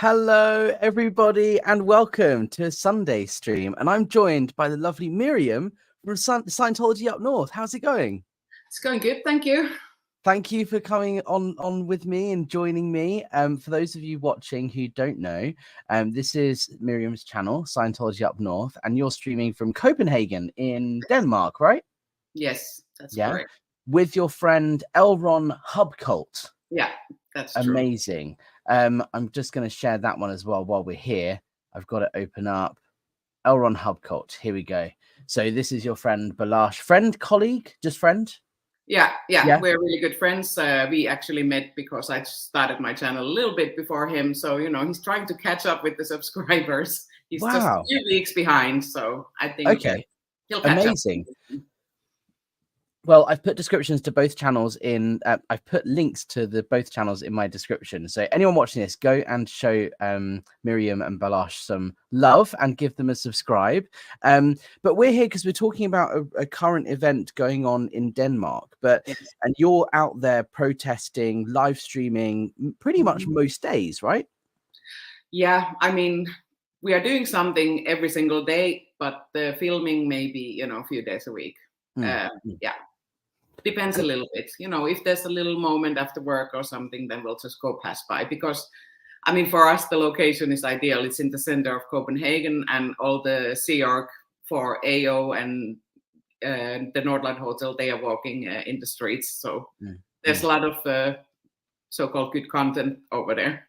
Hello, everybody, and welcome to a Sunday stream. And I'm joined by the lovely Mirjam from Scientology Up North. How's it going? It's going good, thank you. Thank you for coming on with me and joining me. For those of you watching who don't know, this is Mirjam's channel, Scientology Up North, and you're streaming from Copenhagen in Denmark, right? Yes, that's correct. With your friend Elron Hubcult. Yeah, that's true. Amazing. I'm just going to share that one as well while we're here. I've got it open up. Elron Hubcult. Here we go. So this is your friend Balash. Friend, colleague, just friend? Yeah, we're really good friends. We actually met because I started my channel a little bit before him. So, you know, he's trying to catch up with the subscribers. He's just a few weeks behind. So I think he'll catch up. Well, I've put descriptions to both channels in. I've put links to both channels in my description. So anyone watching this, go and show Mirjam and Balash some love and give them a subscribe. But we're here because we're talking about a current event going on in Denmark. And you're out there protesting, live streaming pretty much most days, right? Yeah, I mean, we are doing something every single day, but the filming maybe, you know, a few days a week. Yeah. Depends a little bit, you know, if there's a little moment after work or something, then we'll just go pass by because, I mean, for us, the location is ideal. It's in the center of Copenhagen and all the Sea Org for AO and the Nordland Hotel, they are walking in the streets. So there's a lot of so-called good content over there.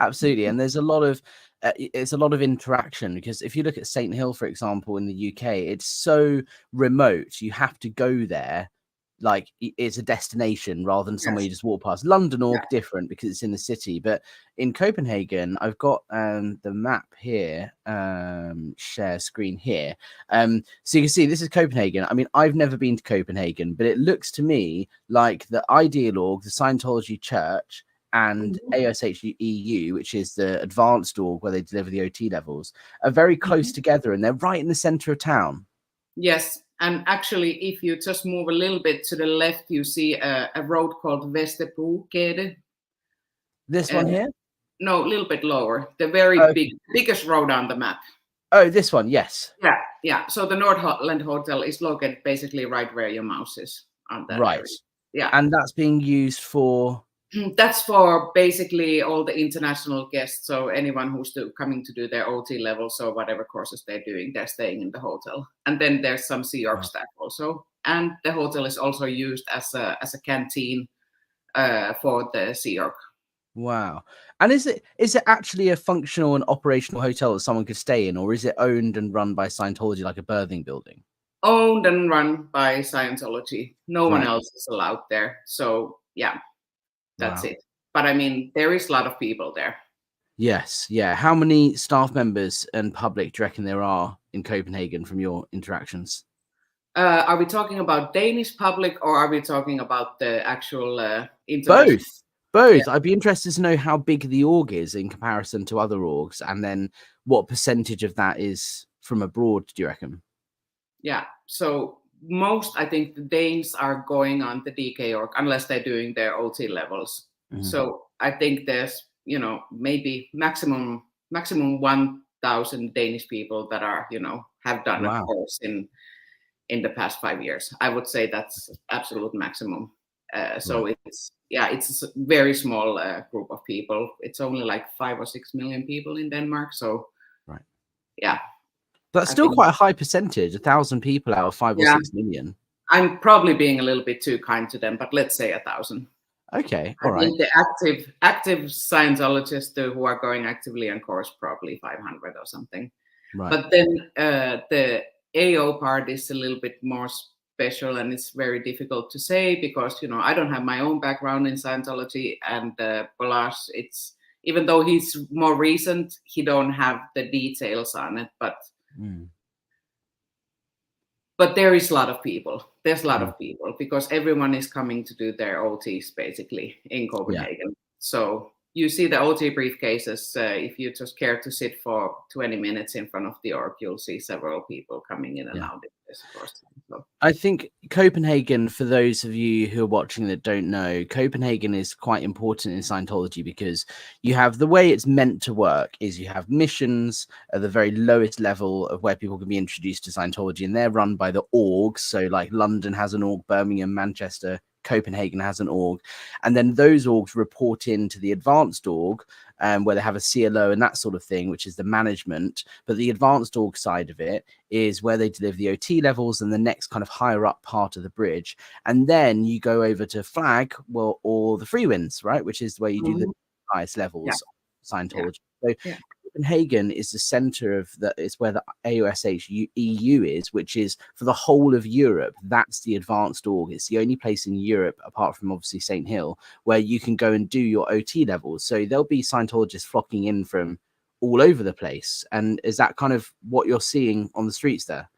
Absolutely. And there's a lot of it's a lot of interaction because if you look at St. Hill, for example, in the UK, it's so remote. You have to go there like it's a destination rather than somewhere you just walk past. London or different because it's in the city. But in Copenhagen, I've got the map here, share screen here. So you can see this is Copenhagen. I mean, I've never been to Copenhagen, but it looks to me like the Ideal Org, the Scientology Church, and ASHEU, which is the advanced org where they deliver the OT levels, are very close together and they're right in the center of town. Yes. And actually, if you just move a little bit to the left, you see a road called Vesterbro-gade. This one here? No, a little bit lower. The very biggest road on the map. Oh, this one, yes. Yeah. So the Nordland Hotel is located basically right where your mouse is on that area. Yeah. And that's being used for? That's for basically all the international guests. So anyone who's coming to do their OT levels or whatever courses they're doing, they're staying in the hotel. And then there's some Sea Org staff also. And the hotel is also used as a canteen for the Sea Org. Wow. And is it actually a functional and operational hotel that someone could stay in, or is it owned and run by Scientology like a birthing building? Owned and run by Scientology. No one else is allowed there. So yeah. That's it. But I mean, there is a lot of people there. Yes. Yeah. How many staff members and public do you reckon there are in Copenhagen from your interactions? Are we talking about Danish public or are we talking about the actual Both. I'd be interested to know how big the org is in comparison to other orgs, and then what percentage of that is from abroad, do you reckon? Yeah. So I think the Danes are going on the DK org unless they're doing their OT levels. So I think there's, you know, maybe maximum 1,000 Danish people that are, you know, have done a course in the past 5 years. I would say that's absolute maximum. So it's a very small group of people. It's only like 5 or 6 million people in Denmark. So yeah. That's still quite a high percentage, 1,000 people out of 5 or 6 million. I'm probably being a little bit too kind to them, but let's say 1,000. Okay, all right. I think the active Scientologists who are going actively on course, probably 500 or something. Right. But then the AO part is a little bit more special, and it's very difficult to say because, you know, I don't have my own background in Scientology, and Balash, it's even though he's more recent, he don't have the details on it, but there is a lot of people. There's a lot of people because everyone is coming to do their OTs basically in Copenhagen. So you see the OT briefcases. If you just care to sit for 20 minutes in front of the org, you'll see several people coming in and out. So. I think Copenhagen, for those of you who are watching that don't know, Copenhagen is quite important in Scientology because you have the way it's meant to work is you have missions at the very lowest level of where people can be introduced to Scientology, and they're run by the orgs. So like London has an org, Birmingham, Manchester, Copenhagen has an org, and then those orgs report into the advanced org, where they have a CLO and that sort of thing, which is the management. But the advanced org side of it is where they deliver the OT levels and the next kind of higher up part of the bridge. And then you go over to flag, well, or the free wins, right? Which is where you do the highest levels of Scientology. So Copenhagen is the center of that. It's where the AOSH EU is, which is for the whole of Europe. That's the advanced org. It's the only place in Europe, apart from obviously St. Hill, where you can go and do your OT levels. So there'll be Scientologists flocking in from all over the place. And is that kind of what you're seeing on the streets there?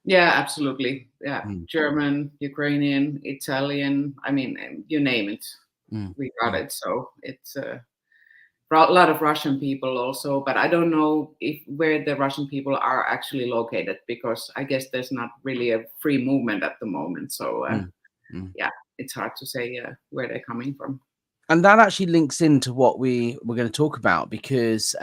Yeah, absolutely. Yeah, German, Ukrainian, Italian. I mean, you name it, we got it. So it's a lot of Russian people also, but I don't know where the Russian people are actually located, because I guess there's not really a free movement at the moment. So yeah, it's hard to say where they're coming from. And that actually links into what we were going to talk about, because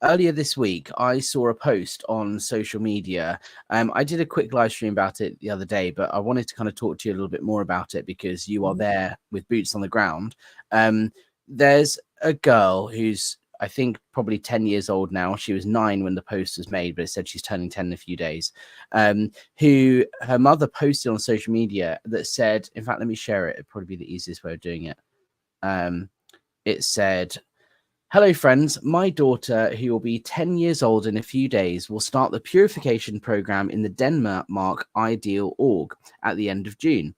earlier this week, I saw a post on social media. I did a quick live stream about it the other day, but I wanted to kind of talk to you a little bit more about it because you are there with boots on the ground. There's a girl who's, I think, probably 10 years old now. She was 9 when the post was made, but it said she's turning 10 in a few days, who her mother posted on social media that said, in fact, let me share it. It'd probably be the easiest way of doing it. It said, "Hello friends, my daughter, who will be 10 years old in a few days, will start the purification program in the Denmark Ideal Org at the end of June.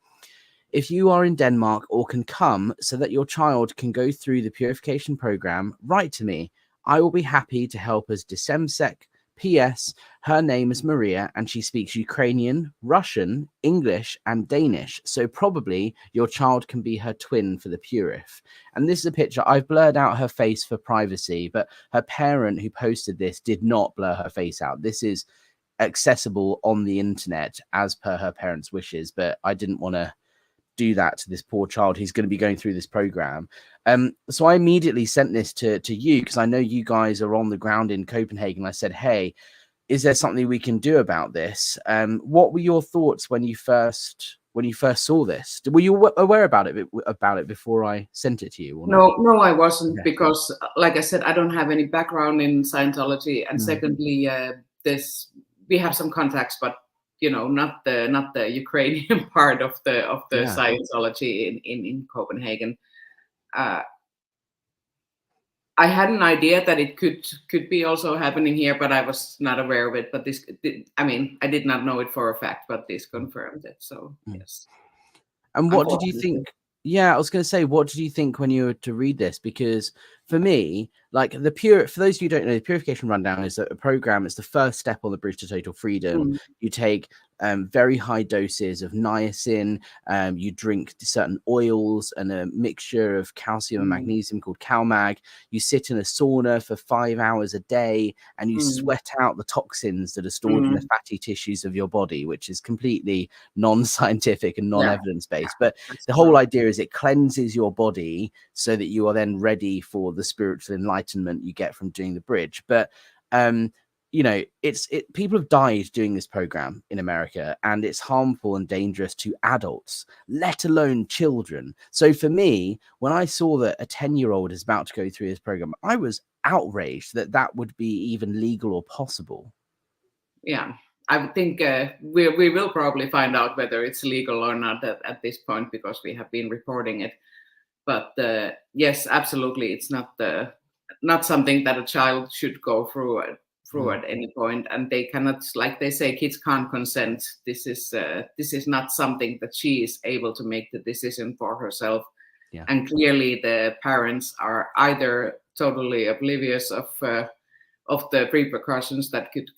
If you are in Denmark or can come so that your child can go through the purification program, write to me. I will be happy to help as Desemsek. P.S. Her name is Maria and she speaks Ukrainian, Russian, English, and Danish. So probably your child can be her twin for the Purif." And this is a picture. I've blurred out her face for privacy, but her parent who posted this did not blur her face out. This is accessible on the internet as per her parents' wishes, but I didn't want to do that to this poor child who's going to be going through this program. So I immediately sent this to you because I know you guys are on the ground in Copenhagen. I said, hey, is there something we can do about this? What were your thoughts when you first saw this? Were you aware about it before I sent it to you? Or no, I wasn't, because like I said, I don't have any background in Scientology, and secondly, we have some contacts, but not the Ukrainian part of the Scientology in Copenhagen. I had an idea that it could be also happening here, but I was not aware of it. But I did not know it for a fact, but this confirmed it. So yes. And what did you think? Yeah, I was going to say, what did you think when you were to read this? Because for me, like for those of you who don't know, the Purification Rundown is a program. It's the first step on the bridge to total freedom. You take very high doses of niacin. You drink certain oils and a mixture of calcium and magnesium called CalMag. You sit in a sauna for 5 hours a day and you sweat out the toxins that are stored in the fatty tissues of your body, which is completely non-scientific and non-evidence-based. But the whole idea is it cleanses your body so that you are then ready for the spiritual enlightenment you get from doing the bridge. But people have died doing this program in America, and it's harmful and dangerous to adults, let alone children. So for me, when I saw that a 10-year-old is about to go through this program, I was outraged that would be even legal or possible. Yeah, I think we will probably find out whether it's legal or not at this point, because we have been reporting it. But yes, absolutely, it's not something that a child should go through at any point, and they cannot, like they say, kids can't consent. This is not something that she is able to make the decision for herself. Yeah. And clearly the parents are either totally oblivious of the repercussions that could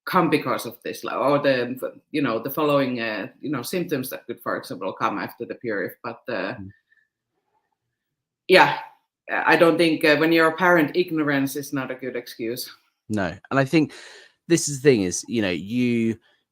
come because of this, or the following symptoms that could, for example, come after the period. But yeah, I don't think when you're a parent, ignorance is not a good excuse. No. And I think this is the thing is,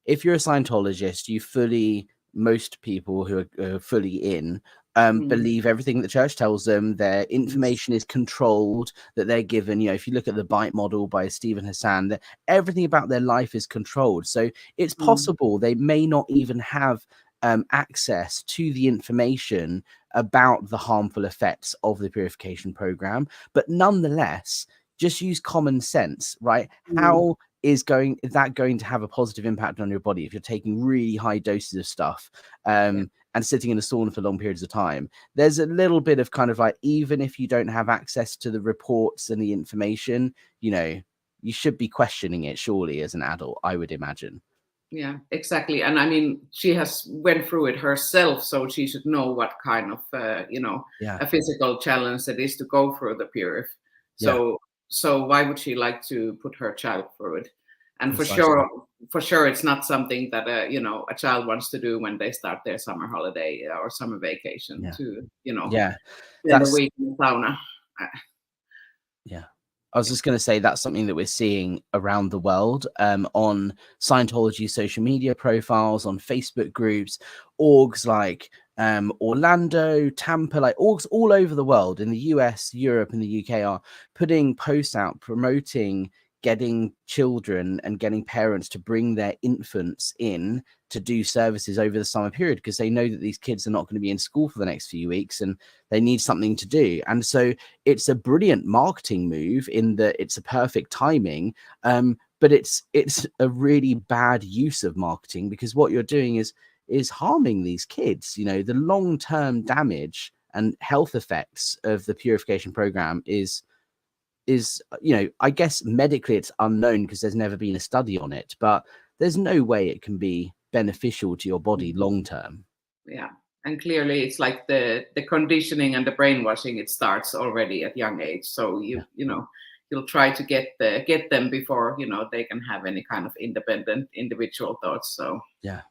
if you're a Scientologist, most people who are fully in believe everything the church tells them. Their information is controlled, that they're given. You know, if you look at the Bite model by Stephen Hassan, that everything about their life is controlled. So it's possible they may not even have access to the information about the harmful effects of the purification program, but nonetheless, just use common sense, right? How is that going to have a positive impact on your body if you're taking really high doses of stuff and sitting in a sauna for long periods of time? There's a little bit of kind of like, even if you don't have access to the reports and the information, you know, you should be questioning it, surely, as an adult, I would imagine. Yeah, exactly. And I mean, she has went through it herself, so she should know what kind of a physical challenge it is to go through the purif. So why would she like to put her child through it? And Precisely. for sure it's not something that a child wants to do when they start their summer holiday or summer vacation to spend a week in the sauna. I was just going to say that's something that we're seeing around the world on Scientology social media profiles, on Facebook groups, orgs like Orlando, Tampa, like orgs all over the world, in the US, Europe, and the UK, are putting posts out promoting getting children and getting parents to bring their infants in to do services over the summer period, because they know that these kids are not going to be in school for the next few weeks and they need something to do. And so it's a brilliant marketing move in that it's a perfect timing, but it's a really bad use of marketing, because what you're doing is harming these kids. You know, the long-term damage and health effects of the purification program is, you know, I guess medically it's unknown because there's never been a study on it, but there's no way it can be beneficial to your body long term. Yeah, and clearly it's like the conditioning and the brainwashing, it starts already at young age. So you'll try to get them before they can have any kind of independent individual thoughts. So yeah,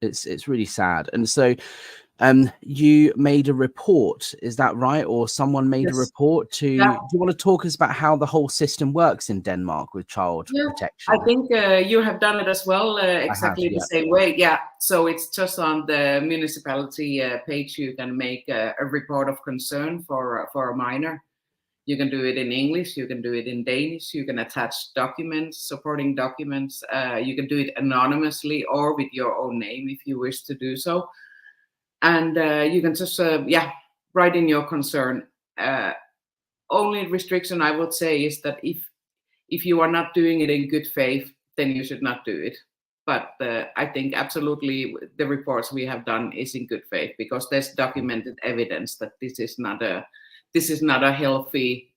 it's really sad. And so you made a report, is that right? Or someone made a report to, do you want to talk us about how the whole system works in Denmark with child protection? I think you have done it as well, exactly the same way. Yeah, so it's just on the municipality page. You can make a report of concern for a minor. You can do it in English, you can do it in Danish, you can attach documents, supporting documents. You can do it anonymously or with your own name if you wish to do so. And you can just, write in your concern. Only restriction I would say is that if you are not doing it in good faith, then you should not do it. But I think absolutely the reports we have done is in good faith, because there's documented evidence that this is not a healthy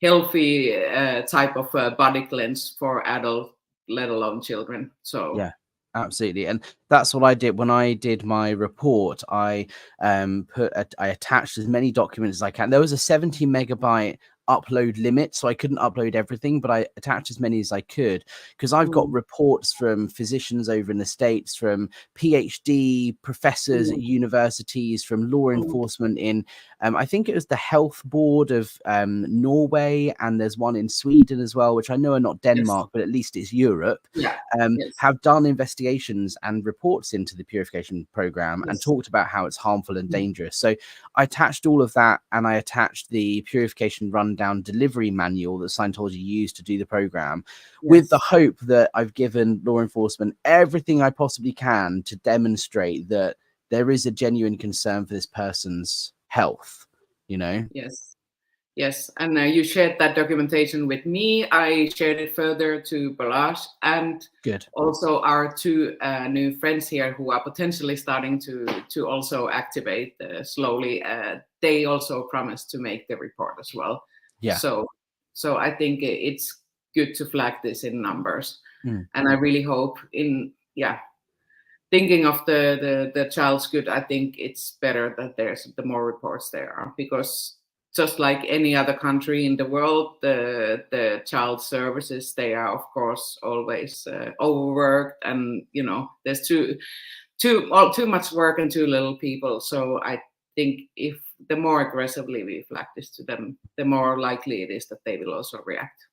type of body cleanse for adults, let alone children. So yeah. Absolutely. And that's what I did when I did my report. I attached as many documents as I can. There was a 70 megabyte upload limit, so I couldn't upload everything, but I attached as many as I could, because I've got reports from physicians over in the States, from PhD professors at universities, from law enforcement in I think it was the health board of Norway, and there's one in Sweden as well, which I know are not Denmark, but at least it's Europe. Have done investigations and reports into the purification program and talked about how it's harmful and dangerous. So I attached all of that, and I attached the Purification Rundown delivery manual that Scientology used to do the program, with the hope that I've given law enforcement everything I possibly can to demonstrate that there is a genuine concern for this person's health, you know? Yes, and you shared that documentation with me. I shared it further to Balazs, and also our two new friends here who are potentially starting to also activate slowly. They also promised to make the report as well. So I think it's good to flag this in numbers, and I really hope thinking of the child's good, I think it's better that there's the more reports there are, because just like any other country in the world, the child services, they are of course always overworked, and there's too much work and too little people. So I think if the more aggressively we flag this to them, the more likely it is that they will also react.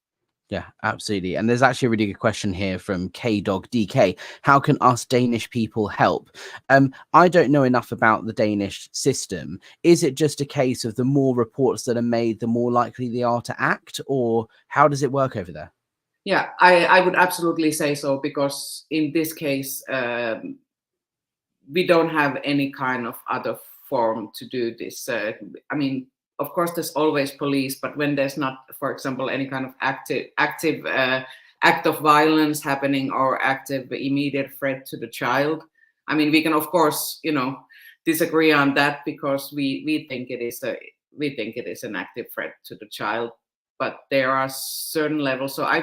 Yeah, absolutely. And there's actually a really good question here from KDogDK. How can us Danish people help? I don't know enough about the Danish system. Is it just a case of the more reports that are made, the more likely they are to act? Or how does it work over there? Yeah, I would absolutely say so, because in this case, we don't have any kind of other form to do this. I mean, of course, there's always police, but when there's not, for example, any kind of active act of violence happening or active immediate threat to the child, I mean, we can of course, disagree on that, because we think it is an active threat to the child, but there are certain levels. So I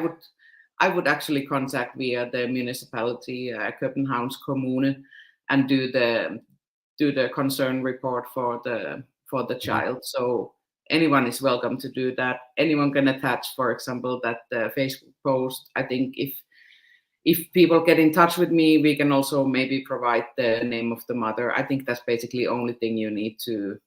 would actually contact via the municipality, Copenhagen's Kommune, and do the concern report for the child. So anyone is welcome to do that. Anyone can attach, for example, that Facebook post. I think if people get in touch with me, we can also maybe provide the name of the mother. I think that's basically the only thing you need to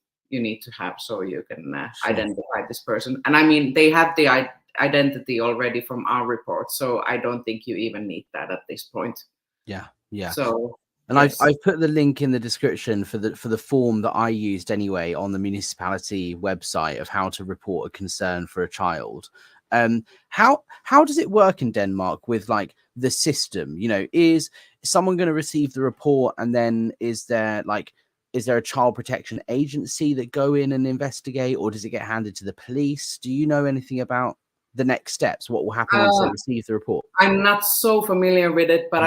have, so you can identify this person. And I mean, they have the identity already from our report, so I don't think you even need that at this point. Yeah, yeah. So, and yes. I've put the link in the description for the form that I used anyway on the municipality website of how to report a concern for a child. How does it work in Denmark with like the system? Is someone going to receive the report, and then is there a child protection agency that go in and investigate, or does it get handed to the police? Do you know anything about the next steps? What will happen once they receive the report? I'm not so familiar with it, but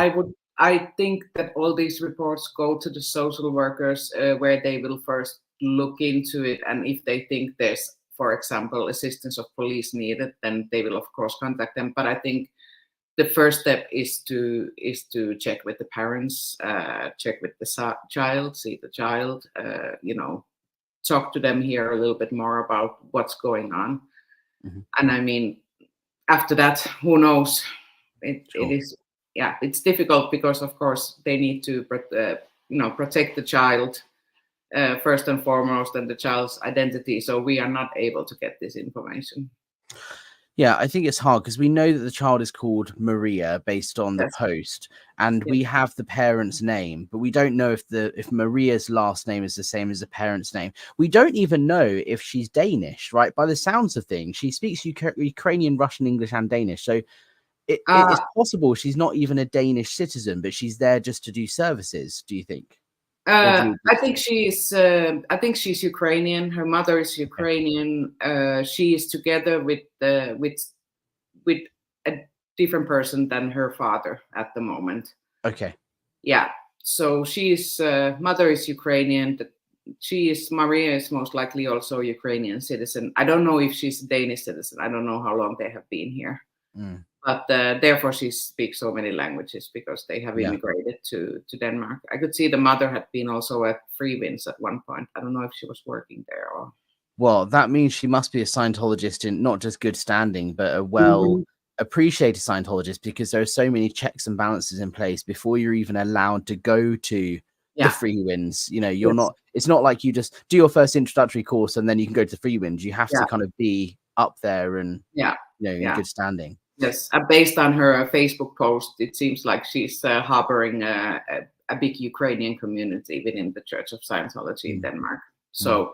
I think that all these reports go to the social workers, where they will first look into it, and if they think there's, for example, assistance of police needed, then they will of course contact them. But I think the first step is to check with the parents, check with the child, see the child, talk to them, hear a little bit more about what's going on. And I mean, after that, who knows? It is, yeah, it's difficult, because of course they need to protect the child first and foremost, and the child's identity. So we are not able to get this information. Yeah, I think it's hard because we know that the child is called Maria based on the post, and we have the parent's name, but we don't know if Maria's last name is the same as the parent's name. We don't even know if she's Danish, right? By the sounds of things, she speaks Ukrainian, Russian, English, and Danish. So it's possible she's not even a Danish citizen, but she's there just to do services. Do you think? I think she's Ukrainian. Her mother is Ukrainian. She is together with a different person than her father at the moment. Okay. Yeah. So she's mother is Ukrainian. Maria is most likely also a Ukrainian citizen. I don't know if she's a Danish citizen. I don't know how long they have been here. But therefore she speaks so many languages, because they have immigrated to Denmark. I could see the mother had been also at Free Winds at one point. I don't know if she was working there or. Well, that means she must be a Scientologist in not just good standing, but a well appreciated Scientologist, because there are so many checks and balances in place before you're even allowed to go to the Free Winds. You're not. It's not like you just do your first introductory course and then you can go to the Free Winds. You have to kind of be up there and in good standing. Yes, based on her Facebook post, it seems like she's harboring a big Ukrainian community within the Church of Scientology in Denmark. So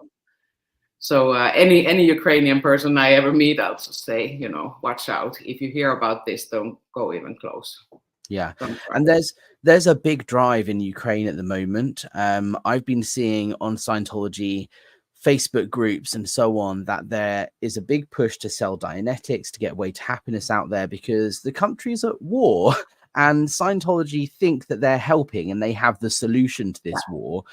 any Ukrainian person I ever meet, I'll just say, watch out. If you hear about this, don't go even close. Yeah, and there's a big drive in Ukraine at the moment. I've been seeing on Scientology Facebook groups and so on that there is a big push to sell Dianetics to get way to happiness out there, because the country's at war. And Scientology think that they're helping and they have the solution to this war.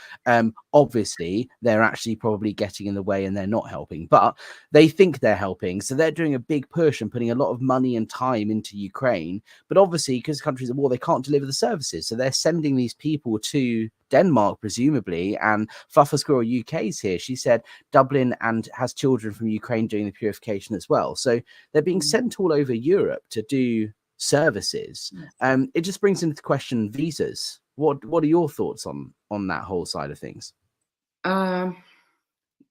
Obviously, they're actually probably getting in the way and they're not helping, but they think they're helping. So they're doing a big push and putting a lot of money and time into Ukraine. But obviously, because countries at war, they can't deliver the services. So they're sending these people to Denmark, presumably. And Fluffer Squirrel UK's here. She said Dublin and has children from Ukraine doing the purification as well. So they're being sent all over Europe to do services. It just brings into question visas. What are your thoughts on that whole side of things?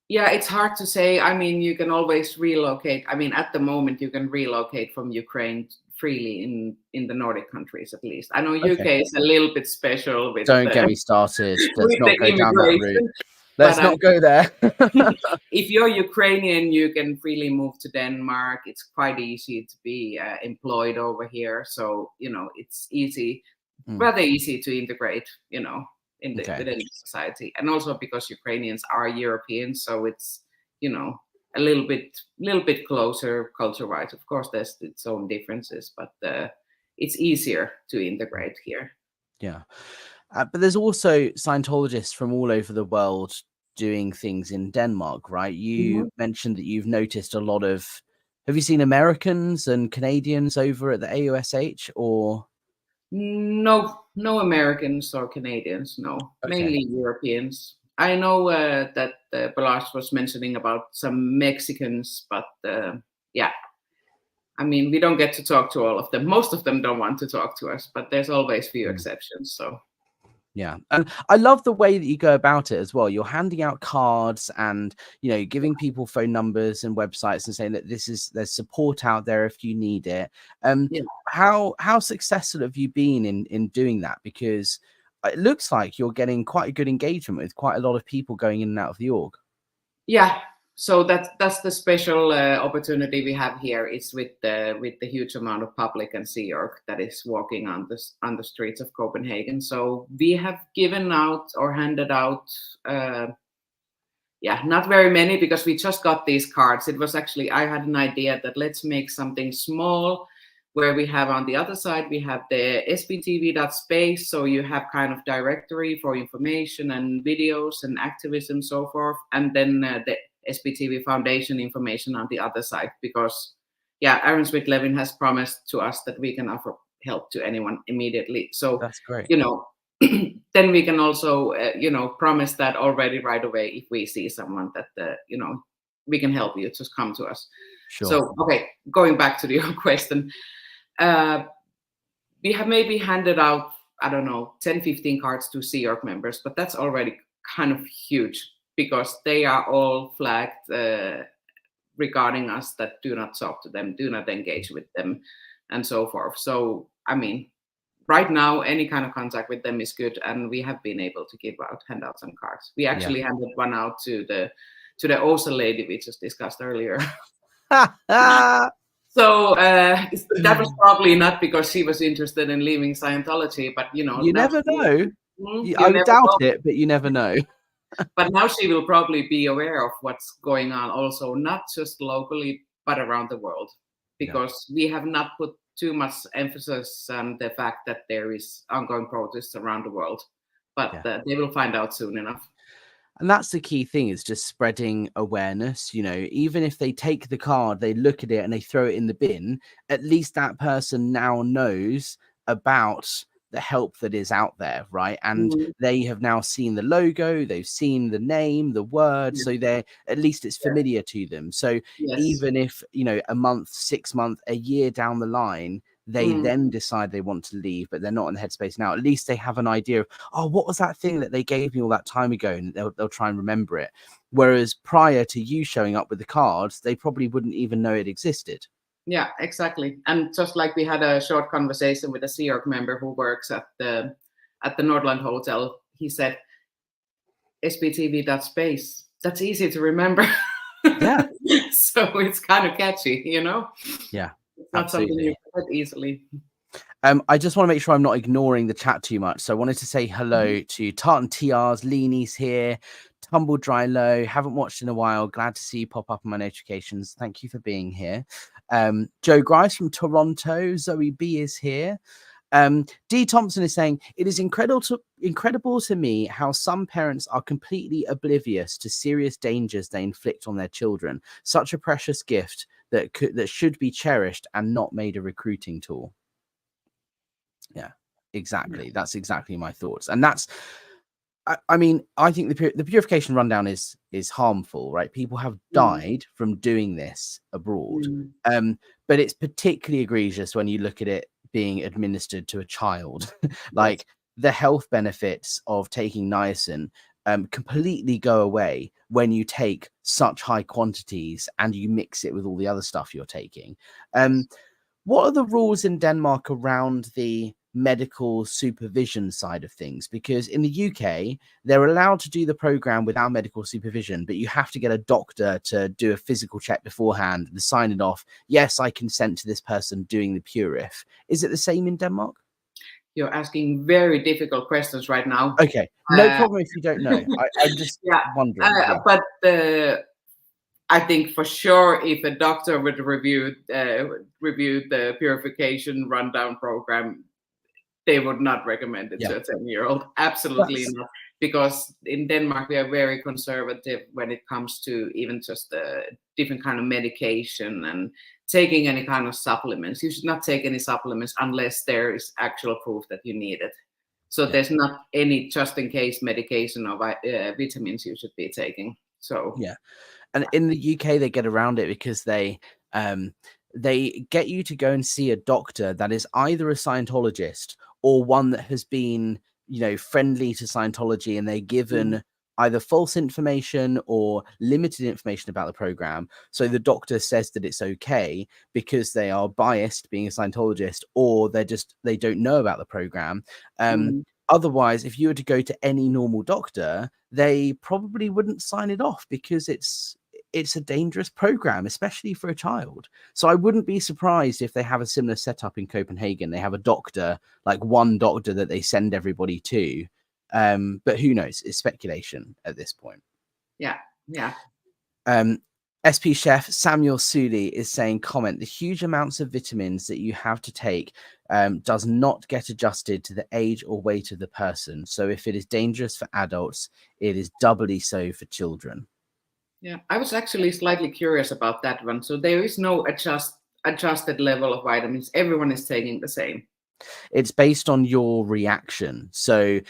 Yeah, it's hard to say. I mean, you can always relocate. I mean, at the moment, you can relocate from Ukraine freely in the Nordic countries, at least. I know Okay. UK is a little bit special with Don't get me started. Let's with not the go down that route. immigration. Let's But not go there. if you're Ukrainian, you can freely move to Denmark. It's quite easy to be employed over here. So, you know, it's easy, rather easy to integrate, you know, within the society. And also because Ukrainians are Europeans, so it's, you know, a little bit closer culture-wise. Of course, there's its own differences, but it's easier to integrate here. Yeah. But there's also Scientologists from all over the world doing things in Denmark, right? You mentioned that you've noticed a lot of. Have you seen Americans and Canadians over at the AOSH or? No, no Americans or Canadians. No, mainly Europeans. I know that Balazs was mentioning about some Mexicans, but yeah, I mean, we don't get to talk to all of them. Most of them don't want to talk to us, but there's always few exceptions. So. Yeah. And I love the way that you go about it as well. You're handing out cards and, you know, giving people phone numbers and websites and saying that there's support out there if you need it. Yeah. How successful have you been in doing that? Because it looks like you're getting quite a good engagement with quite a lot of people going in and out of the org. Yeah. So that's the special opportunity we have here is with the huge amount of public and Sea Org that is walking on the streets of Copenhagen. So we have given out or handed out, not very many because we just got these cards. It was actually I had an idea that let's make something small where we have on the other side we have the sptv.space, so you have kind of directory for information and videos and activism so forth, and then the SPTV Foundation information on the other side, because Aaron Smith-Levin has promised to us that we can offer help to anyone immediately. So That's great. You know, then we can also you know, promise that already right away if we see someone that you know, we can help you, just come to us. Sure. So okay, going back to your question, we have maybe handed out, I don't know, 10-15 cards to Sea Org members, but that's already kind of huge because they are all flagged regarding us that do not talk to them, do not engage with them, and so forth. So I mean, right now any kind of contact with them is good, and we have been able to hand out some cards. We actually handed one out to the OSA lady we just discussed earlier. So that was probably not because she was interested in leaving Scientology, but you know, you never know. I would doubt it, but you never know. But now she will probably be aware of what's going on also, not just locally, but around the world, because we have not put too much emphasis on the fact that there is ongoing protests around the world, but they will find out soon enough. And that's the key thing, is just spreading awareness. You know, even if they take the card, they look at it and they throw it in the bin, at least that person now knows about the help that is out there, right? And they have now seen the logo, they've seen the name, the word, so they're, at least it's familiar to them. So even if, you know, a month, 6 months, a year down the line, they then decide they want to leave, but they're not in the headspace now, at least they have an idea of, oh, what was that thing that they gave me all that time ago? And they'll try and remember it. Whereas prior to you showing up with the cards, they probably wouldn't even know it existed. Yeah, exactly. And just like we had a short conversation with a Sea Org member who works at the Nordland Hotel, he said, SPTV.space, that's easy to remember. Yeah. So it's kind of catchy, you know? Yeah. It's not something you forget easily. I just want to make sure I'm not ignoring the chat too much. So I wanted to say hello to Tartan TRs, Leanie's here, Tumble Dry Low. Haven't watched in a while. Glad to see you pop up on my notifications. Thank you for being here. Joe Grice from Toronto. Zoe B is here. D Thompson is saying, it is incredible to me how some parents are completely oblivious to serious dangers they inflict on their children. Such a precious gift that should be cherished and not made a recruiting tool. Yeah, exactly. That's exactly my thoughts. And that's, I mean, I think the Purification Rundown is harmful, right? People have died from doing this abroad. But it's particularly egregious when you look at it being administered to a child. Like the health benefits of taking niacin completely go away when you take such high quantities and you mix it with all the other stuff you're taking. What are the rules in Denmark around the medical supervision side of things? Because in the UK, they're allowed to do the program without medical supervision, but you have to get a doctor to do a physical check beforehand and sign it off. Yes, I consent to this person doing the Purif. Is it the same in Denmark? You're asking very difficult questions right now. Okay, no problem if you don't know. I'm just wondering. But I think for sure, if a doctor would review the Purification Rundown program, they would not recommend it to a 10-year-old. Absolutely not. Because in Denmark, we are very conservative when it comes to even just different kind of medication and taking any kind of supplements. You should not take any supplements unless there is actual proof that you need it. So there's not any just in case medication or vitamins you should be taking. So and in the UK they get around it because they get you to go and see a doctor that is either a Scientologist or one that has been, you know, friendly to Scientology, and they're given either false information or limited information about the program. So the doctor says that it's okay because they are biased being a Scientologist, or they don't know about the program. Otherwise, if you were to go to any normal doctor, they probably wouldn't sign it off because it's a dangerous program, especially for a child. So I wouldn't be surprised if they have a similar setup in Copenhagen. They have a doctor, like one doctor that they send everybody to. But who knows? It's speculation at this point. SP Chef Samuel Suli is saying, comment, the huge amounts of vitamins that you have to take does not get adjusted to the age or weight of the person. So if it is dangerous for adults, it is doubly so for children. Yeah, I was actually slightly curious about that one. So there is no adjusted level of vitamins. Everyone is taking the same. It's based on your reaction. So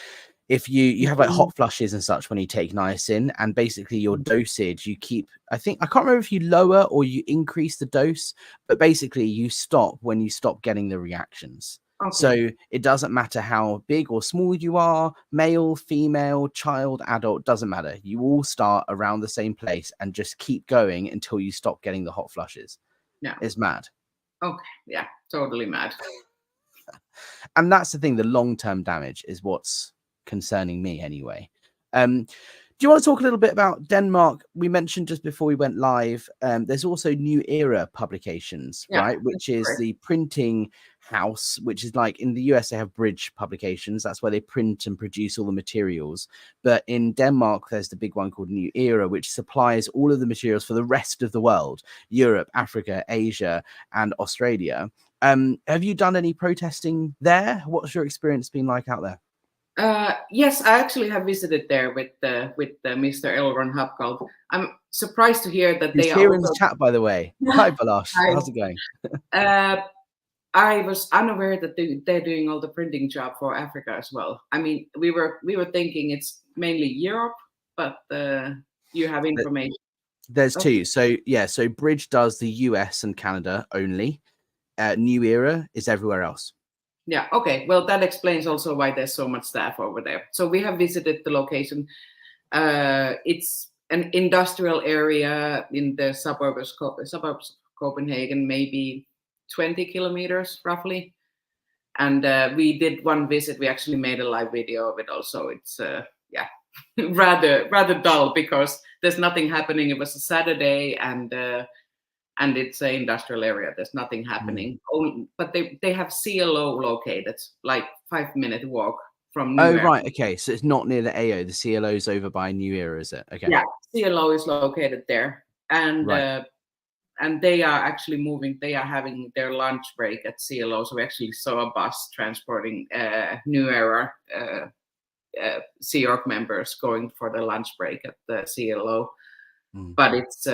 if you have like hot flushes and such when you take niacin, and basically your dosage, you keep, I can't remember if you lower or you increase the dose, but basically you stop when you stop getting the reactions. So it doesn't matter how big or small you are, male, female, child, adult, doesn't matter. You all start around the same place and just keep going until you stop getting the hot flushes. Yeah. It's mad. Okay. Yeah, totally mad. And that's the thing, the long-term damage is what's concerning me anyway. Do you want to talk a little bit about Denmark? We mentioned just before we went live, there's also New Era Publications, right? Which is the printing house, which is like in the US, they have Bridge Publications. That's where they print and produce all the materials. But in Denmark, there's the big one called New Era, which supplies all of the materials for the rest of the world, Europe, Africa, Asia, and Australia. Have you done any protesting there? What's your experience been like out there? Yes, I actually have visited there with Mr. Elron Hapkald. I'm surprised to hear that He's here in the chat, by the way. Hi, Balash. How's it going? I was unaware that they're doing all the printing job for Africa as well. I mean, we were thinking it's mainly Europe, but you have information. There's two. So so Bridge does the US and Canada only. New Era is everywhere else. Yeah, okay. Well, that explains also why there's so much staff over there. So we have visited the location. It's an industrial area in the suburbs of Copenhagen, maybe 20 kilometers roughly. And we did one visit. We actually made a live video of it also. It's rather dull because there's nothing happening. It was a Saturday, and it's an industrial area. There's nothing happening. But they have CLO located, like 5-minute walk from New Era. Right. Okay. So it's not near the AO. The CLO is over by New Era, is it? Okay. Yeah, CLO is located there. And and they are actually moving. They are having their lunch break at CLO. So we actually saw a bus transporting New Era Sea York members going for the lunch break at the CLO. But it's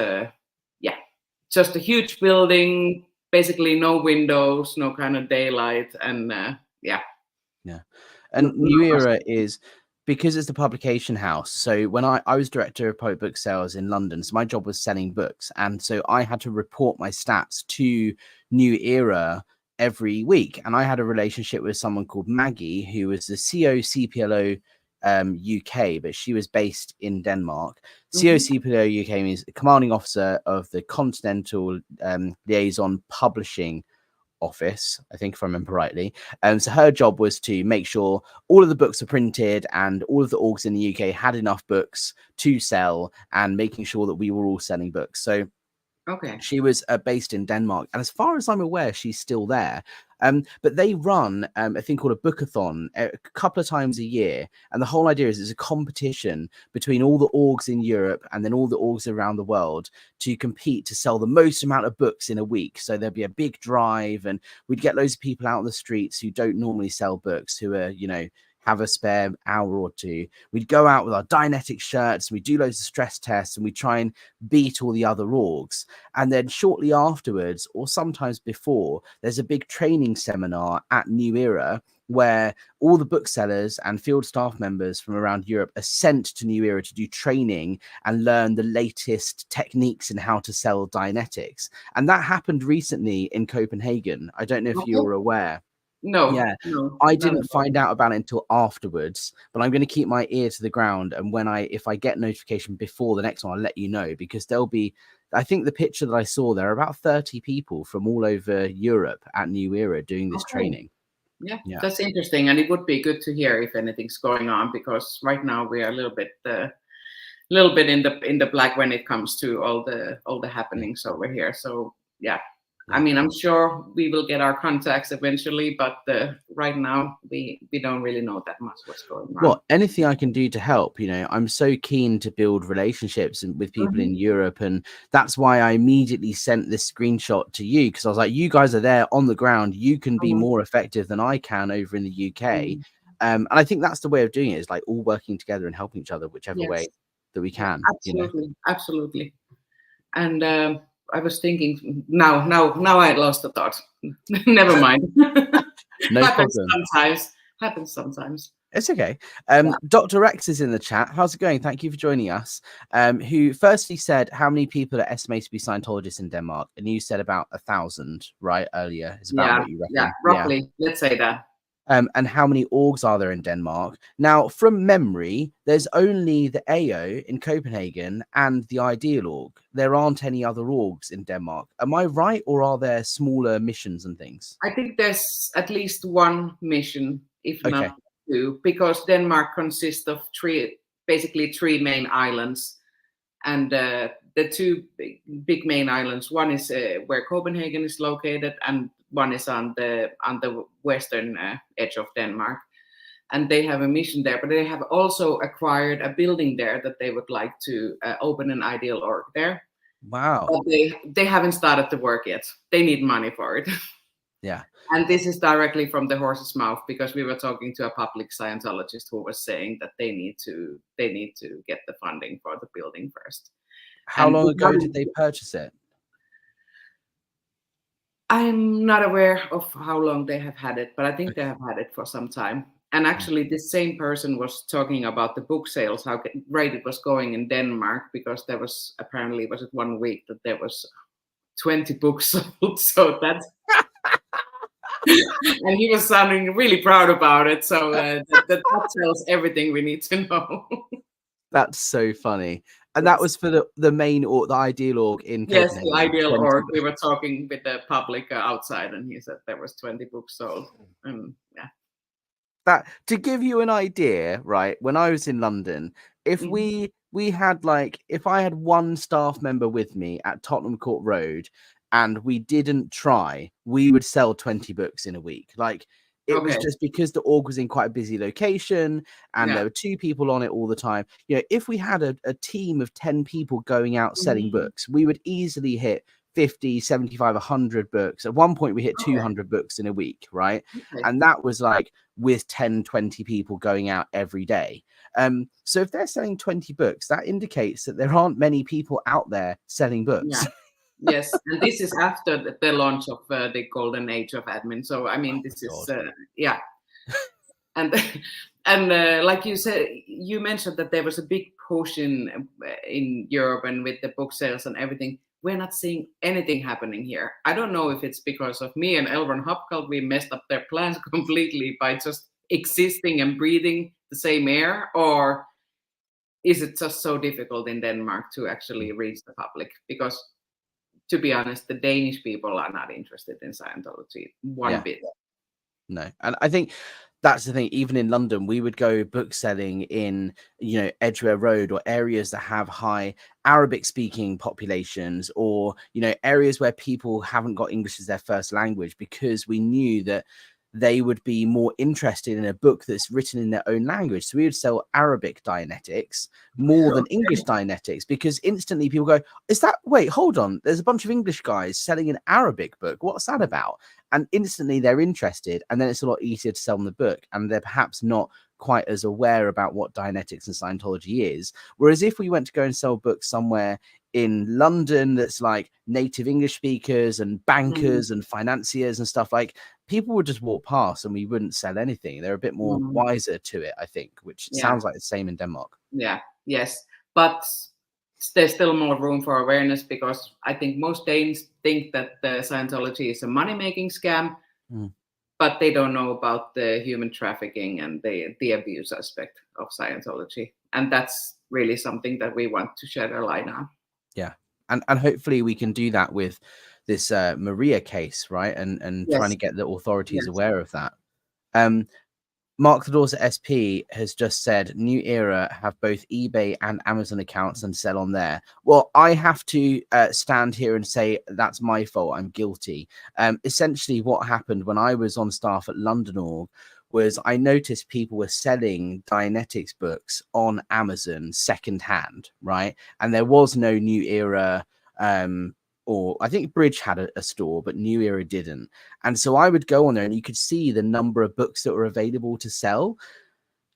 just a huge building, basically no windows, no kind of daylight, and And New Era is, because it's the publication house. So when I was director of public book sales in London, so my job was selling books, and so I had to report my stats to New Era every week. And I had a relationship with someone called Maggie, who was the COCPLO UK, but she was based in Denmark. COCPO UK means commanding officer of the Continental Liaison Publishing Office, I think, if I remember rightly. So her job was to make sure all of the books were printed and all of the orgs in the UK had enough books to sell, and making sure that we were all selling books. So she was based in Denmark, and as far as I'm aware, she's still there. But they run a thing called a bookathon a couple of times a year, and the whole idea is it's a competition between all the orgs in Europe and then all the orgs around the world to compete to sell the most amount of books in a week. So there'd be a big drive, and we'd get loads of people out on the streets who don't normally sell books, who are, you know, have a spare hour or two. We'd go out with our Dianetic shirts, we do loads of stress tests, and we try and beat all the other orgs. And then shortly afterwards, or sometimes before, there's a big training seminar at New Era where all the booksellers and field staff members from around Europe are sent to New Era to do training and learn the latest techniques in how to sell Dianetics. And that happened recently in Copenhagen. I don't know if you're aware. No. Yeah, no, I didn't find out about it until afterwards, but I'm going to keep my ear to the ground. And if I get notification before the next one, I'll let you know, because there'll be, I think the picture that I saw, there are about 30 people from all over Europe at New Era doing this training. Yeah, that's interesting. And it would be good to hear if anything's going on, because right now we are a little bit in the black when it comes to all the happenings over here. So yeah. I mean, I'm sure we will get our contacts eventually, but right now we don't really know that much what's going on. Well, anything I can do to help, you know, I'm so keen to build relationships with people in Europe, and that's why I immediately sent this screenshot to you, because I was like, you guys are there on the ground, you can be more effective than I can over in the UK. And I think that's the way of doing it, is like all working together and helping each other whichever way that we can. Absolutely, you know? Absolutely. And I was thinking, now I lost the thought. Never mind. No problem. Happens sometimes. It's okay. Dr. Rex is in the chat. How's it going? Thank you for joining us. Who firstly said, how many people are estimated to be Scientologists in Denmark? And you said about 1,000, right? Earlier. Is about what you reckon. Yeah, roughly. Let's say that. And how many orgs are there in Denmark? Now, from memory, there's only the AO in Copenhagen and the Ideal org. There aren't any other orgs in Denmark. Am I right, or are there smaller missions and things? I think there's at least one mission, if not two, because Denmark consists of basically three main islands. And the two big main islands, one is where Copenhagen is located, and one is on the western edge of Denmark, and they have a mission there. But they have also acquired a building there that they would like to open an Ideal org there. Wow! But they haven't started the work yet. They need money for it. Yeah. And this is directly from the horse's mouth, because we were talking to a public Scientologist who was saying that they need to get the funding for the building first. How long ago did they purchase it? I'm not aware of how long they have had it, but I think they have had it for some time. And actually, this same person was talking about the book sales, how great it was going in Denmark, because there was apparently, was it 1 week that there was 20 books sold. So that's and he was sounding really proud about it. So that tells everything we need to know. That's so funny. And that was for the main or the Ideal org in Copenhagen. Yes, the Ideal org. We were talking with the public outside, and he said there was 20 books sold. Yeah. That, to give you an idea, right? When I was in London, if we had if I had one staff member with me at Tottenham Court Road, and we didn't try, we would sell 20 books in a week. It was just because the org was in quite a busy location, and there were 2 people on it all the time. You know, if we had a team of 10 people going out selling books, we would easily hit 50, 75, 100 books. At one point, we hit 200 books in a week, right? And that was with 10, 20 people going out every day. So if they're selling 20 books, that indicates that there aren't many people out there selling books. Yeah. Yes, and this is after the launch of the golden age of admin. So I mean, this is and like you said, you mentioned that there was a big push in Europe, and with the book sales and everything, we're not seeing anything happening here. I don't know if it's because of me and Elron Hopkalt, we messed up their plans completely by just existing and breathing the same air, or is it just so difficult in Denmark to actually reach the public? Because to be honest, the Danish people are not interested in Scientology one bit. No. And I think that's the thing. Even in London, we would go book selling in, you know, Edgware Road, or areas that have high Arabic speaking populations, or, you know, areas where people haven't got English as their first language, because we knew that they would be more interested in a book that's written in their own language. So we would sell Arabic Dianetics more than English Dianetics, because instantly people go, is that, wait, hold on, there's a bunch of English guys selling an Arabic book, what's that about? And instantly they're interested, and then it's a lot easier to sell them the book, and they're perhaps not quite as aware about what Dianetics and Scientology is. Whereas if we went to go and sell books somewhere in London that's like native English speakers and bankers and financiers and stuff, like, people would just walk past and we wouldn't sell anything. They're a bit more wiser to it, I think, which sounds like the same in Denmark. Yes, but there's still more room for awareness, because I think most Danes think that the Scientology is a money-making scam, but they don't know about the human trafficking and the abuse aspect of Scientology. And that's really something that we want to shed a light on. Yeah. And hopefully we can do that with this Maria case, right? And trying to get the authorities aware of that. Mark the Doors at SP has just said New Era have both eBay and Amazon accounts and sell on there. Well, I have to stand here and say that's my fault. I'm guilty. Essentially, what happened when I was on staff at London Org was I noticed people were selling Dianetics books on Amazon secondhand, right? And there was no New Era, or I think Bridge had a store, but New Era didn't. And so I would go on there and you could see the number of books that were available to sell.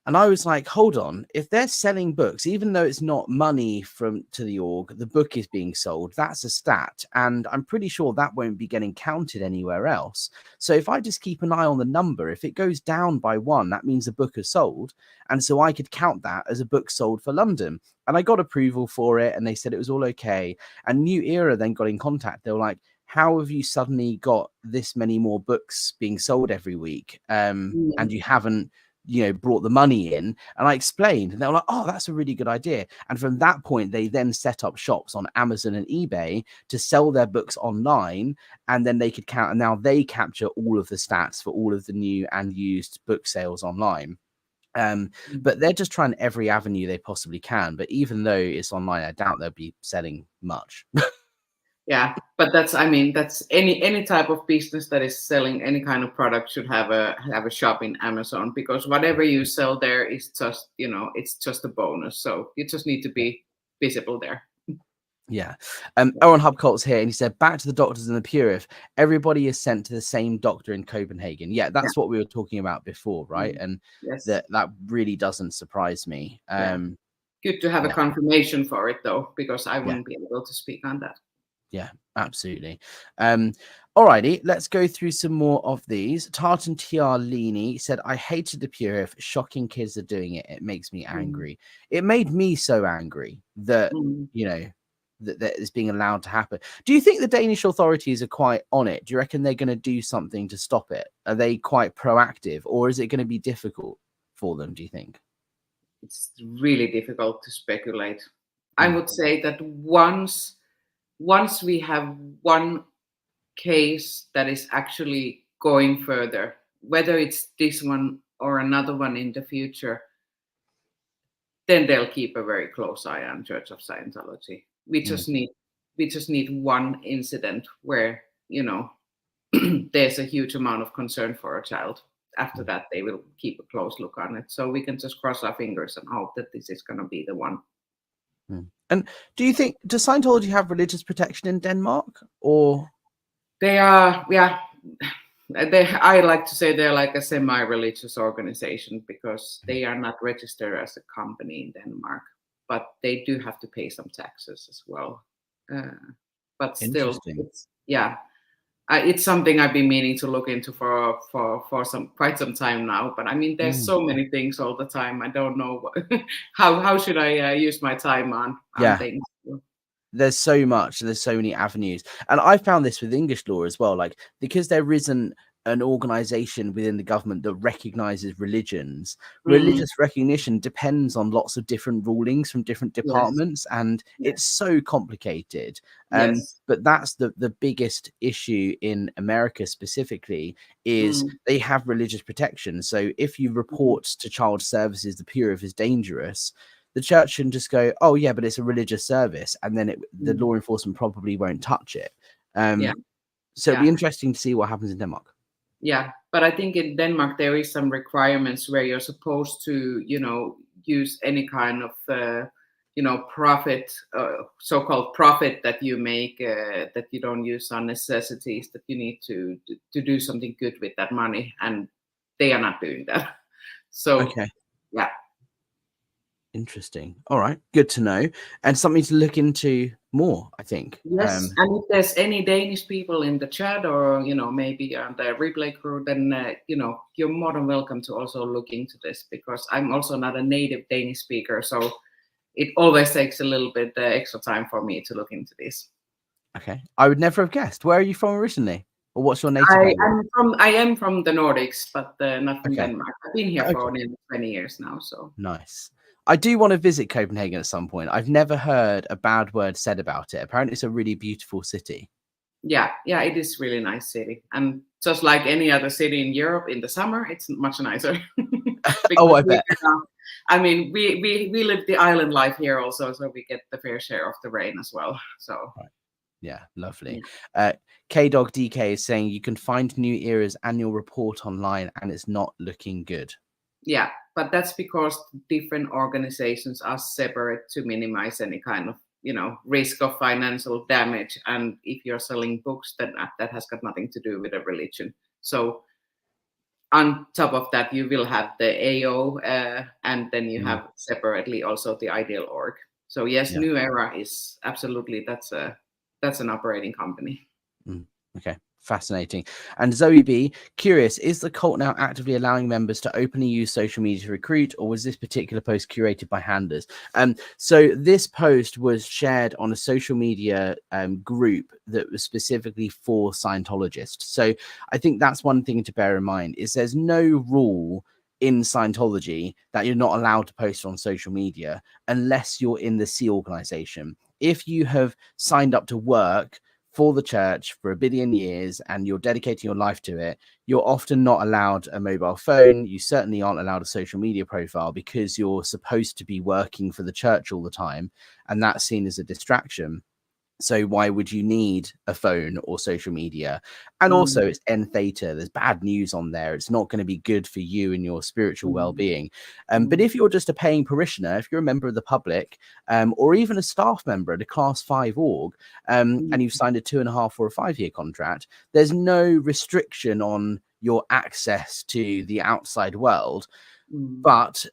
And I was like, hold on, if they're selling books, even though it's not money to the org, the book is being sold, that's a stat. And I'm pretty sure that won't be getting counted anywhere else. So if I just keep an eye on the number, if it goes down by 1, that means the book is sold. And so I could count that as a book sold for London. And I got approval for it, and they said it was all okay. And New Era then got in contact. They were like, how have you suddenly got this many more books being sold every week? And you haven't, you know, brought the money in. And I explained, and they were like, oh, that's a really good idea. And from that point, they then set up shops on Amazon and eBay to sell their books online, and then they could count, and now they capture all of the stats for all of the new and used book sales online. But they're just trying every avenue they possibly can. But even though it's online, I doubt they'll be selling much. Yeah, but that's any type of business that is selling any kind of product should have a shop in Amazon, because whatever you sell there is just, you know, it's just a bonus. So you just need to be visible there. Yeah. Owen Hubcolt's here, and he said, back to the doctors and the Purif, everybody is sent to the same doctor in Copenhagen. Yeah, that's what we were talking about before, right? And that really doesn't surprise me. Good to have a confirmation for it, though, because I wouldn't be able to speak on that. Yeah, absolutely. Alrighty, let's go through some more of these. Tartan TR Leany said, I hated the Purif. Shocking kids are doing it. It makes me angry. It made me so angry that, you know, that is being allowed to happen. Do you think the Danish authorities are quite on it? Do you reckon they're going to do something to stop it? Are they quite proactive, or is it going to be difficult for them, do you think? It's really difficult to speculate. I would say that once we have one case that is actually going further, whether it's this one or another one in the future, then they'll keep a very close eye on Church of Scientology. We just need one incident where, you know, there's a huge amount of concern for a child. After that, they will keep a close look on it. So we can just cross our fingers and hope that this is going to be the one. And do you think, does Scientology have religious protection in Denmark, or? They are, I like to say they're like a semi-religious organization, because they are not registered as a company in Denmark, but they do have to pay some taxes as well. But still, it's something I've been meaning to look into for quite some time now. But I mean, there's so many things all the time. I don't know how should I use my time on things. There's so much, there's so many avenues. And I found this with English law as well, like, because there isn't an organization within the government that recognizes religions, religious recognition depends on lots of different rulings from different departments, and it's so complicated. But that's the biggest issue in America specifically, is they have religious protection. So if you report to child services the Purification is dangerous, the church can just go, oh yeah, but it's a religious service, and then the law enforcement probably won't touch it. So it'd be interesting to see what happens in Denmark. Yeah, but I think in Denmark there is some requirements where you're supposed to, use any kind of, profit, so-called profit that you make, that you don't use on necessities, that you need to do something good with that money, and they are not doing that. So, yeah. Interesting. All right, good to know, and something to look into more, I think. Yes, and if there's any Danish people in the chat, or maybe on the replay crew, then you're more than welcome to also look into this, because I'm also not a native Danish speaker, so it always takes a little bit extra time for me to look into this. Okay, I would never have guessed. Where are you from originally, or what's your native language? I am from the Nordics, but not from Denmark. I've been here for nearly 20 years now. So nice. I do want to visit Copenhagen at some point. I've never heard a bad word said about it. Apparently it's a really beautiful city. Yeah, it is really nice city. And just like any other city in Europe in the summer, it's much nicer. Oh, I bet. I mean, we live the island life here also, so we get the fair share of the rain as well. So yeah, lovely. K-Dog DK is saying you can find New Era's annual report online and it's not looking good. Yeah, but that's because different organizations are separate to minimize any kind of, risk of financial damage. And if you're selling books, then that has got nothing to do with a religion. So on top of that, you will have the AO, and then you have separately also the Ideal Org. So yes, New Era is absolutely, that's an operating company. Okay. Fascinating. And Zoe B, curious, is the cult now actively allowing members to openly use social media to recruit, or was this particular post curated by handlers? So this post was shared on a social media group that was specifically for Scientologists. So I think that's one thing to bear in mind, is there's no rule in Scientology that you're not allowed to post on social media unless you're in the C organization. If you have signed up to work for the church for 1 billion years and you're dedicating your life to it, you're often not allowed a mobile phone. You certainly aren't allowed a social media profile, because you're supposed to be working for the church all the time, and that's seen as a distraction. So why would you need a phone or social media? And also it's N theta. There's bad news on there. It's not going to be good for you and your spiritual well-being. But if you're just a paying parishioner, if you're a member of the public, or even a staff member at a class 5 org, and you've signed a 2.5 or a 5-year contract, there's no restriction on your access to the outside world. But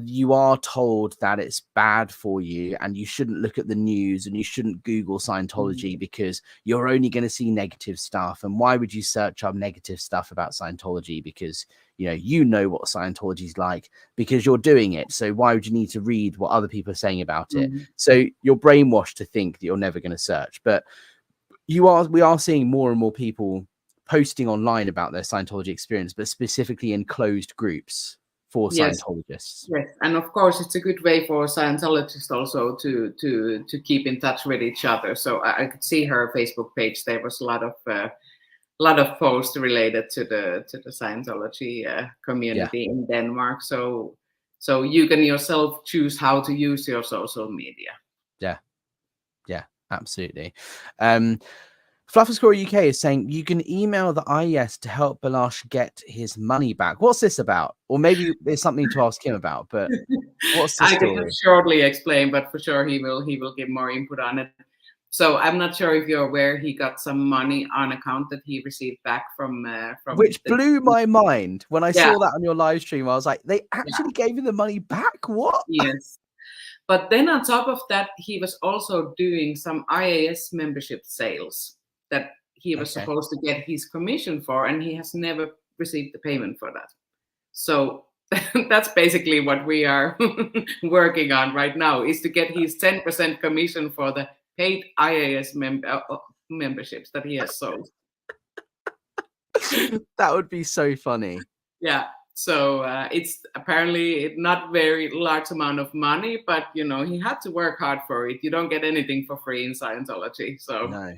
you are told that it's bad for you and you shouldn't look at the news and you shouldn't Google Scientology because you're only going to see negative stuff. And why would you search up negative stuff about Scientology? Because you know what Scientology is like because you're doing it. So why would you need to read what other people are saying about it? So you're brainwashed to think that you're never going to search. But we are seeing more and more people posting online about their Scientology experience, but specifically in closed groups for Scientologists. Yes, and of course it's a good way for Scientologists also to keep in touch with each other. So I could see her Facebook page. There was a lot of posts related to the Scientology community in Denmark. So you can yourself choose how to use your social media. Yeah, absolutely. Flufferscore UK is saying you can email the IES to help Balash get his money back. What's this about? Or maybe there's something to ask him about, but what's the story? I can shortly explain, but for sure he will give more input on it. So I'm not sure if you're aware, he got some money on account that he received back from which blew my mind when I saw that on your live stream. I was like, they actually gave him the money back? What? Yes. But then on top of that, he was also doing some IAS membership sales that he was supposed to get his commission for, and he has never received the payment for that. So that's basically what we are working on right now, is to get his 10% commission for the paid IAS memberships that he has sold. That would be so funny. Yeah. So it's apparently not very large amount of money, but he had to work hard for it. You don't get anything for free in Scientology. So No.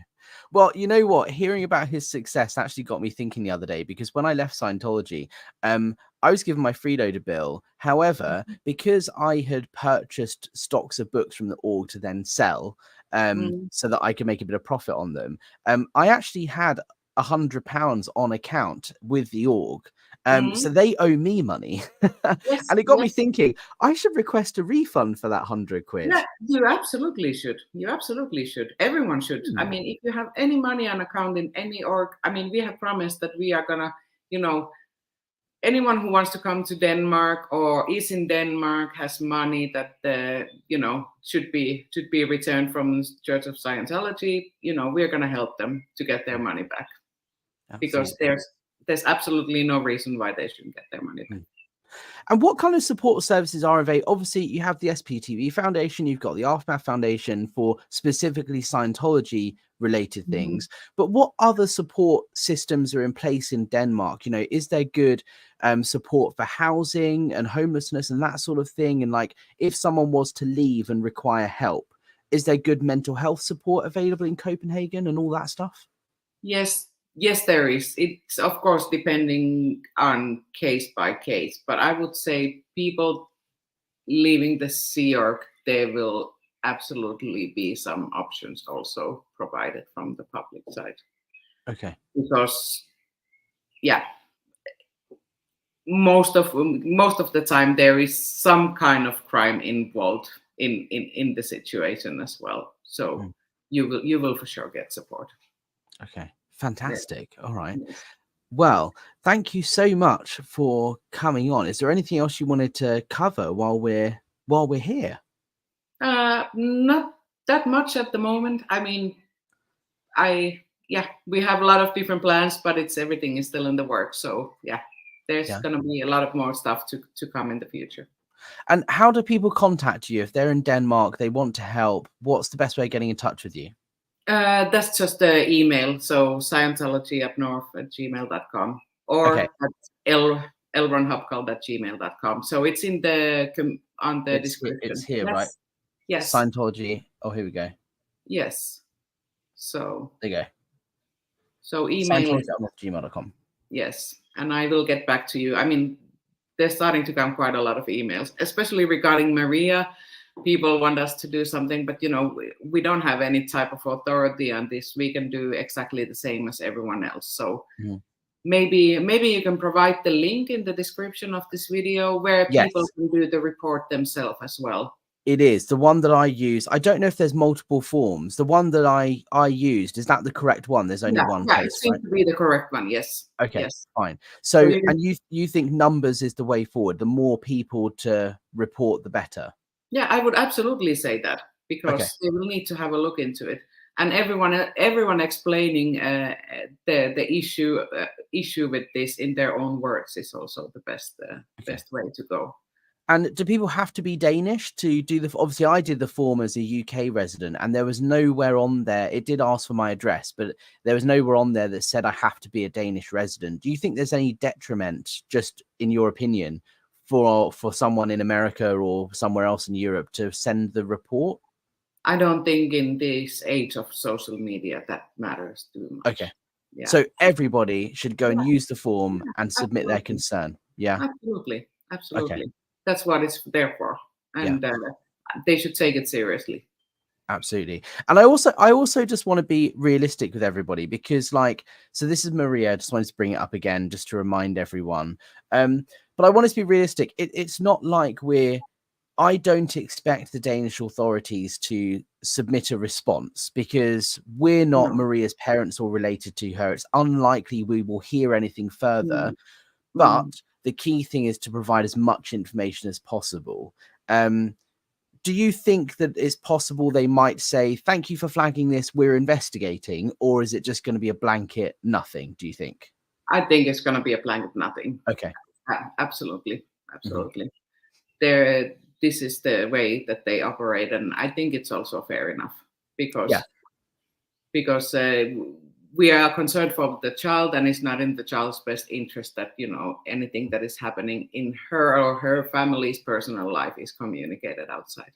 Well, you know what? Hearing about his success actually got me thinking the other day, because when I left Scientology, I was given my freeloader bill. However, because I had purchased stocks of books from the org to then sell, so that I could make a bit of profit on them, I actually had £100 on account with the org. So they owe me money. yes, And it got me thinking, I should request a refund for that £100. Yeah, you absolutely should. You absolutely should. Everyone should. I mean, if you have any money on account in any org, I mean, we have promised that we are gonna, anyone who wants to come to Denmark or is in Denmark has money that should be returned from Church of Scientology. We're gonna help them to get their money back. Because there's absolutely no reason why they shouldn't get their money back. And what kind of support services are available? Obviously, you have the SPTV Foundation, you've got the Aftermath Foundation for specifically Scientology related things. But what other support systems are in place in Denmark? Is there good support for housing and homelessness and that sort of thing? And like, if someone was to leave and require help, is there good mental health support available in Copenhagen and all that stuff? Yes, there is. It's of course depending on case by case, but I would say people leaving the Sea Org, there will absolutely be some options also provided from the public side. Okay. Because most of the time there is some kind of crime involved in the situation as well. So you will for sure get support. Okay. Fantastic. Yeah. All right. Well, thank you so much for coming on. Is there anything else you wanted to cover while we're here? Not that much at the moment. I mean, we have a lot of different plans, but everything is still in the works. So there's going to be a lot of more stuff to come in the future. And how do people contact you if they're in Denmark, they want to help? What's the best way of getting in touch with you? That's just the email. So Scientologyupnorth@gmail.com or at lronhopcall@gmail.com. So it's in on the description. It's here, right? Yes. Scientology. Oh, here we go. Yes. So there you go. So email Scientology@gmail.com. Yes, and I will get back to you. I mean, there's starting to come quite a lot of emails, especially regarding Maria. People want us to do something, but we don't have any type of authority on this. We can do exactly the same as everyone else. So maybe you can provide the link in the description of this video where people can do the report themselves as well. It is the one that I use. I don't know if there's multiple forms. The one that I used, is that the correct one? There's only one case, it seems to be the correct one. Yes. Okay. Yes. Fine. So and you think numbers is the way forward? The more people to report, the better. Yeah, I would absolutely say that, because they will need to have a look into it, and everyone explaining the issue with this in their own words is also the best way to go. And do people have to be Danish to do the? Obviously, I did the form as a UK resident, and there was nowhere on there. It did ask for my address, but there was nowhere on there that said I have to be a Danish resident. Do you think there's any detriment, just in your opinion, for someone in America or somewhere else in Europe to send the report? I don't think in this age of social media that matters too much. Okay. Yeah. So everybody should go and use the form and submit their concern. Yeah. Absolutely. Okay. That's what it's there for, and they should take it seriously. Absolutely. And I also just want to be realistic with everybody, because so this is Maria. I just wanted to bring it up again just to remind everyone. But I want us to be realistic. It's not like I don't expect the Danish authorities to submit a response, because we're not Maria's parents or related to her. It's unlikely we will hear anything further. But the key thing is to provide as much information as possible. Do you think that it's possible they might say, thank you for flagging this, we're investigating, or is it just going to be a blanket nothing, do you think? I think it's going to be a blanket nothing. Okay. Absolutely. This is the way that they operate, and I think it's also fair enough, because we are concerned for the child, and it's not in the child's best interest that, you know, anything that is happening in her or her family's personal life is communicated outside.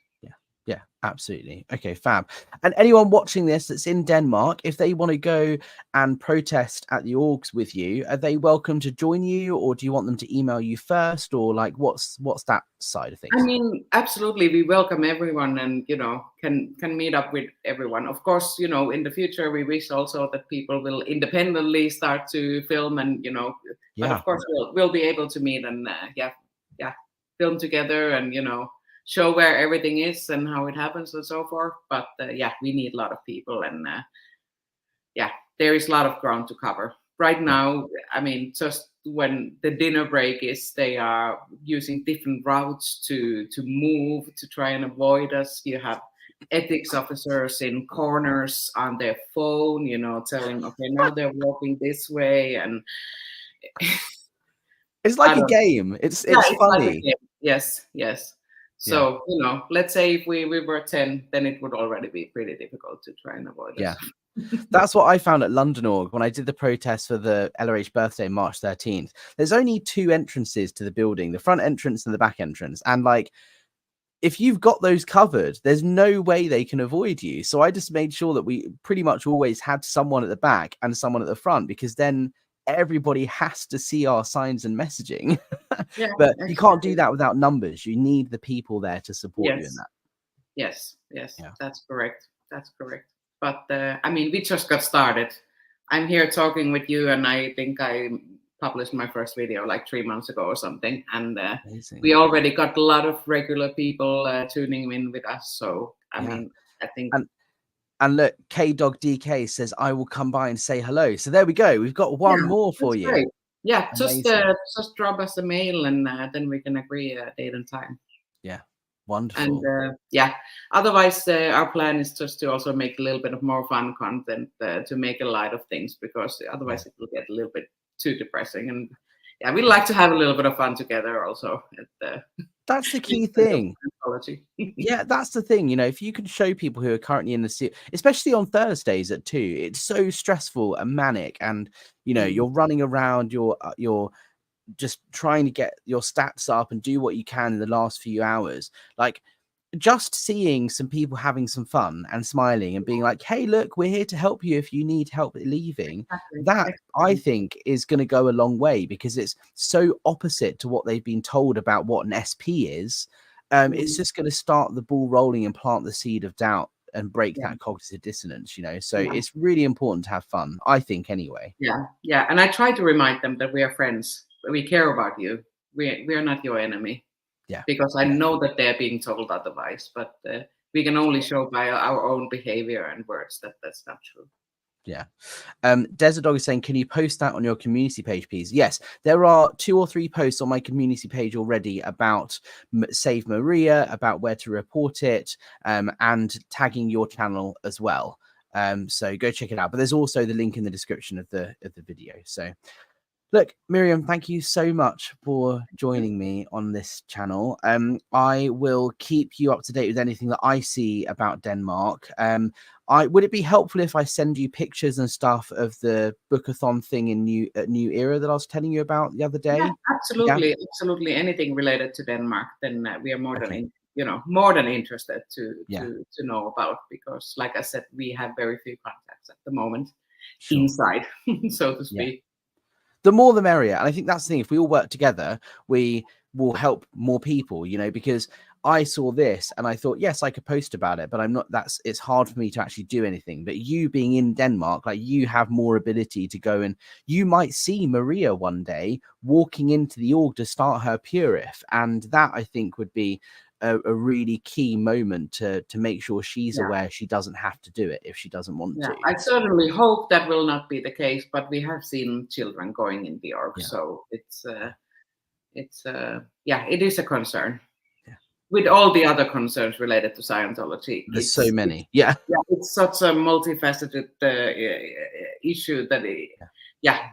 Yeah, absolutely. Okay, fab. And anyone watching this that's in Denmark, if they want to go and protest at the orgs with you, are they welcome to join you, or do you want them to email you first, or like what's that side of things? I mean, absolutely, we welcome everyone, and, you know, can meet up with everyone. Of course, you know, in the future we wish also that people will independently start to film, and, you know, but of course we'll be able to meet and film together, and, you know, show where everything is and how it happens and so forth. But we need a lot of people, and there is a lot of ground to cover right now. I mean, just when the dinner break is, they are using different routes to move, to try and avoid us. You have ethics officers in corners on their phone, you know, telling, okay, now they're walking this way, and it's like a game. It's funny. Like a game. Yes. So, you know, let's say if we were 10, then it would already be pretty difficult to try and avoid us. That's what I found at London Org when I did the protest for the LRH birthday, March 13th. There's only 2 entrances to the building, the front entrance and the back entrance. And like, if you've got those covered, there's no way they can avoid you. So I just made sure that we pretty much always had someone at the back and someone at the front, because then everybody has to see our signs and messaging. But you can't do that without numbers. You need the people there to support you in that. Yes, that's correct. But I mean, we just got started. I'm here talking with you, and I think I published my first video like 3 months ago or something, and we already got a lot of regular people tuning in with us. So I mean, I think. And look, K-Dog DK says, I will come by and say hello. So there we go. We've got one more for you. Great. Yeah, just drop us a mail, and then we can agree a date and time. Yeah, wonderful. And otherwise, our plan is just to also make a little bit of more fun content to make a light of things, because otherwise it will get a little bit too depressing. And we like to have a little bit of fun together also. That's the key thing. Yeah, that's the thing. You know, if you can show people who are currently in the series, especially on Thursdays at 2, it's so stressful and manic, and you know, you're running around, you're just trying to get your stats up and do what you can in the last few hours. Like, just seeing some people having some fun and smiling and being like, hey, look, we're here to help you if you need help leaving. That I think is going to go a long way, because it's so opposite to what they've been told about what an SP is. It's just going to start the ball rolling and plant the seed of doubt and break that cognitive dissonance, you know. So it's really important to have fun, I think, anyway. Yeah. And I try to remind them that we are friends. We care about you. We are not your enemy. Yeah, because I know that they're being told otherwise, but we can only show by our own behavior and words that that's not true. Yeah. Desert Dog is saying, can you post that on your community page, please? Yes, there are 2 or 3 posts on my community page already about Save Maria, about where to report it, and tagging your channel as well. So go check it out. But there's also the link in the description of the video. So look, Mirjam, thank you so much for joining me on this channel. I will keep you up to date with anything that I see about Denmark. Would it be helpful if I send you pictures and stuff of the bookathon thing in New Era that I was telling you about the other day? Yeah, absolutely. Anything related to Denmark, then we are more than interested to know about, because, like I said, we have very few contacts at the moment inside, so to speak. The more the merrier. And I think that's the thing. If we all work together, we will help more people, you know, because I saw this and I thought, yes, I could post about it, but it's hard for me to actually do anything. But you being in Denmark, like, you have more ability to go, and you might see Maria one day walking into the org to start her Purif. And that, I think, would be a really key moment to make sure she's aware she doesn't have to do it if she doesn't want to. I certainly hope that will not be the case, but we have seen children going in the org, so it is a concern. With all the other concerns related to Scientology, there's so many. It's such a multifaceted issue that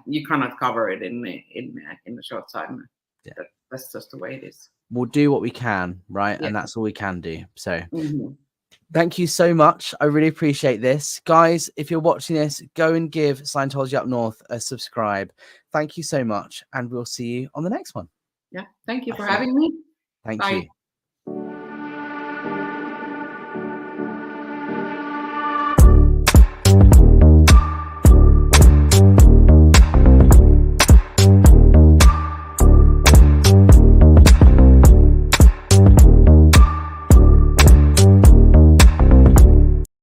you cannot cover it in a short time. That's just the way it is. We'll do what we can, right? And that's all we can do. So Thank you so much. I really appreciate this. Guys, if you're watching this, go and give Scientology Up North a subscribe. Thank you so much, and we'll see you on the next one. Yeah, thank you for having me. Thank Bye. you.